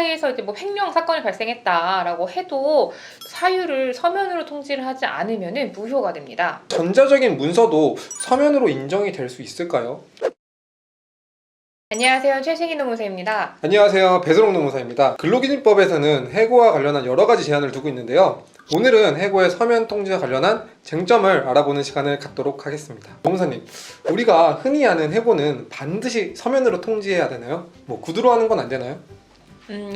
회사에서 이제 뭐 횡령 사건이 발생했다라고 해도 사유를 서면으로 통지를 하지 않으면 무효가 됩니다. 전자적인 문서도 서면으로 인정이 될 수 있을까요? 안녕하세요, 최승희 노무사입니다. 안녕하세요, 배수롱 노무사입니다. 근로기준법에서는 해고와 관련한 여러 가지 제한을 두고 있는데요. 오늘은 해고의 서면 통지와 관련한 쟁점을 알아보는 시간을 갖도록 하겠습니다. 노무사님, 우리가 흔히 아는 해고는 반드시 서면으로 통지해야 되나요? 뭐 구두로 하는 건 안 되나요?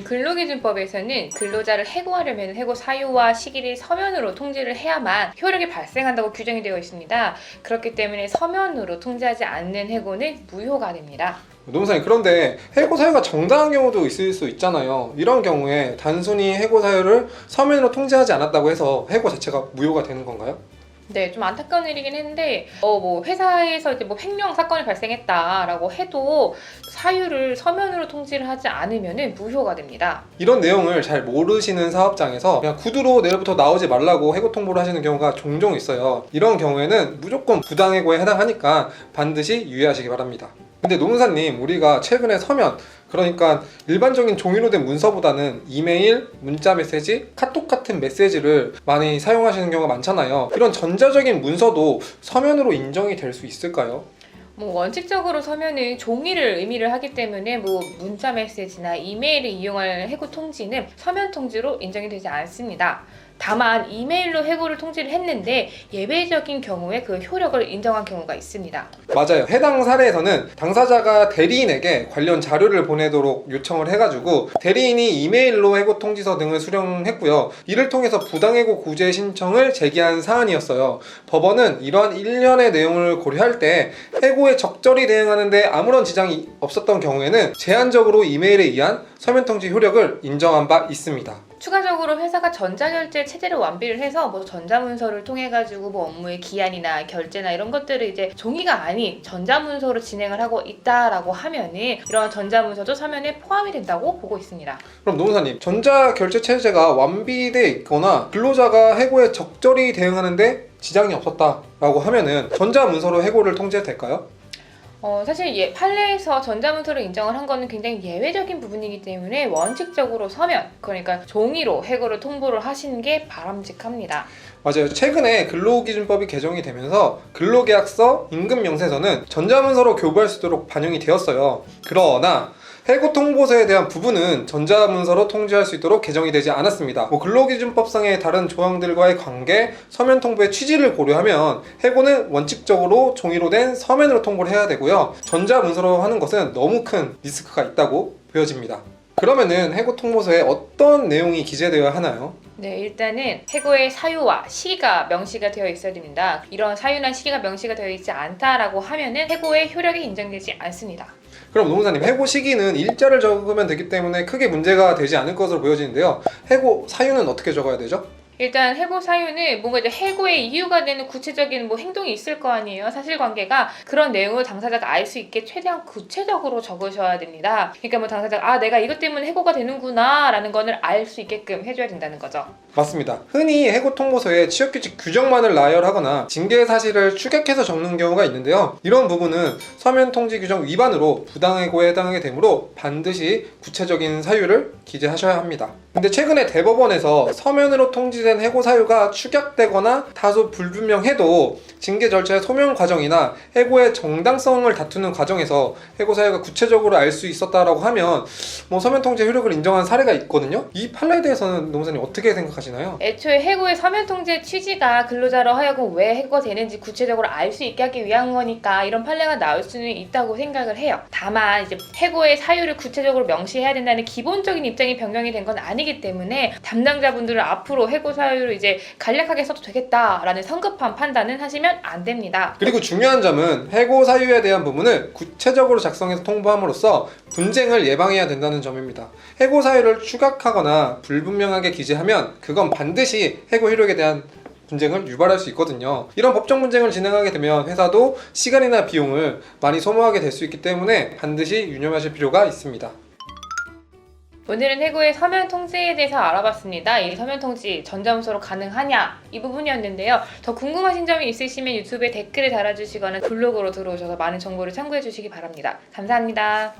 근로기준법에서는 근로자를 해고하려면 해고 사유와 시기를 서면으로 통지를 해야만 효력이 발생한다고 규정이 되어 있습니다. 그렇기 때문에 서면으로 통지하지 않는 해고는 무효가 됩니다. 노무사님, 그런데 해고 사유가 정당한 경우도 있을 수 있잖아요. 이런 경우에 단순히 해고 사유를 서면으로 통지하지 않았다고 해서 해고 자체가 무효가 되는 건가요? 네, 좀 안타까운 일이긴 했는데 뭐 회사에서 이제 뭐 횡령 사건이 발생했다라고 해도 사유를 서면으로 통지를 하지 않으면 무효가 됩니다. 이런 내용을 잘 모르시는 사업장에서 그냥 구두로 내일부터 나오지 말라고 해고 통보를 하시는 경우가 종종 있어요. 이런 경우에는 무조건 부당해고에 해당하니까 반드시 유의하시기 바랍니다. 근데 노무사님, 우리가 최근에 서면, 그러니까 일반적인 종이로 된 문서보다는 이메일, 문자 메시지, 카톡 같은 메시지를 많이 사용하시는 경우가 많잖아요. 이런 전자적인 문서도 서면으로 인정이 될 수 있을까요? 원칙적으로 서면은 종이를 의미를 하기 때문에 문자 메시지나 이메일을 이용할 해고 통지는 서면 통지로 인정이 되지 않습니다. 다만 이메일로 해고를 통지를 했는데 예외적인 경우에 그 효력을 인정한 경우가 있습니다. 맞아요. 해당 사례에서는 당사자가 대리인에게 관련 자료를 보내도록 요청을 해가지고 대리인이 이메일로 해고 통지서 등을 수령했고요. 이를 통해서 부당해고 구제 신청을 제기한 사안이었어요. 법원은 이러한 일련의 내용을 고려할 때 해고에 적절히 대응하는데 아무런 지장이 없었던 경우에는 제한적으로 이메일에 의한 서면 통지 효력을 인정한 바 있습니다. 추가적으로 회사가 전자결제 체제를 완비를 해서 전자문서를 통해 가지고 업무의 기한이나 결제나 이런 것들을 이제 종이가 아닌 전자문서로 진행을 하고 있다라고 하면은 이런 전자문서도 서면에 포함이 된다고 보고 있습니다. 그럼 노무사님, 전자결제 체제가 완비돼 있거나 근로자가 해고에 적절히 대응하는데 지장이 없었다라고 하면은 전자문서로 해고를 통지해도 될까요? 사실 판례에서 전자문서를 인정을 한 거는 굉장히 예외적인 부분이기 때문에 원칙적으로 서면, 그러니까 종이로 해고를 통보를 하시는 게 바람직합니다. 맞아요. 최근에 근로기준법이 개정이 되면서 근로계약서, 임금명세서는 전자문서로 교부할 수 있도록 반영이 되었어요. 그러나 해고 통보서에 대한 부분은 전자문서로 통지할 수 있도록 개정이 되지 않았습니다. 근로기준법상의 다른 조항들과의 관계, 서면 통보의 취지를 고려하면 해고는 원칙적으로 종이로 된 서면으로 통보를 해야 되고요. 전자문서로 하는 것은 너무 큰 리스크가 있다고 보여집니다. 그러면은 해고 통보서에 어떤 내용이 기재되어야 하나요? 네, 일단은 해고의 사유와 시기가 명시가 되어 있어야 됩니다. 이런 사유나 시기가 명시가 되어 있지 않다라고 하면은 해고의 효력이 인정되지 않습니다. 그럼 노무사님, 해고 시기는 일자를 적으면 되기 때문에 크게 문제가 되지 않을 것으로 보여지는데요. 해고 사유는 어떻게 적어야 되죠? 일단 해고 사유는 뭔가 이제 해고의 이유가 되는 구체적인 행동이 있을 거 아니에요. 사실관계가. 그런 내용을 당사자가 알 수 있게 최대한 구체적으로 적으셔야 됩니다. 그러니까 당사자가 내가 이것 때문에 해고가 되는구나 라는 거를 알 수 있게끔 해줘야 된다는 거죠. 맞습니다. 흔히 해고 통보서에 취업규칙 규정만을 나열하거나 징계 사실을 축약해서 적는 경우가 있는데요. 이런 부분은 서면 통지 규정 위반으로 부당해고에 해당하게 되므로 반드시 구체적인 사유를 기재하셔야 합니다. 근데 최근에 대법원에서 서면으로 통지된 해고 사유가 축약되거나 다소 불분명해도 징계 절차의 소명 과정이나 해고의 정당성을 다투는 과정에서 해고 사유가 구체적으로 알 수 있었다라고 하면 서면 통지 효력을 인정한 사례가 있거든요. 이 판례에 대해서는 노무사님 어떻게 생각하시나요? 애초에 해고의 서면 통지의 취지가 근로자로 하여금 왜 해고가 되는지 구체적으로 알 수 있게 하기 위한 거니까 이런 판례가 나올 수는 있다고 생각을 해요. 다만 이제 해고의 사유를 구체적으로 명시해야 된다는 기본적인 입장이 변경이 된 건 아니기 때문에 담당자분들은 앞으로 해고 사유를 이제 간략하게 써도 되겠다라는 성급한 판단은 하시면 안 됩니다. 그리고 중요한 점은 해고 사유에 대한 부분을 구체적으로 작성해서 통보함으로써 분쟁을 예방해야 된다는 점입니다. 해고 사유를 추각하거나 불분명하게 기재하면 그건 반드시 해고 효력에 대한 분쟁을 유발할 수 있거든요. 이런 법정 분쟁을 진행하게 되면 회사도 시간이나 비용을 많이 소모하게 될 수 있기 때문에 반드시 유념하실 필요가 있습니다. 오늘은 해고의 서면 통지에 대해서 알아봤습니다. 이 서면 통지 전자문서로 가능하냐 이 부분이었는데요. 더 궁금하신 점이 있으시면 유튜브에 댓글을 달아주시거나 블로그로 들어오셔서 많은 정보를 참고해 주시기 바랍니다. 감사합니다.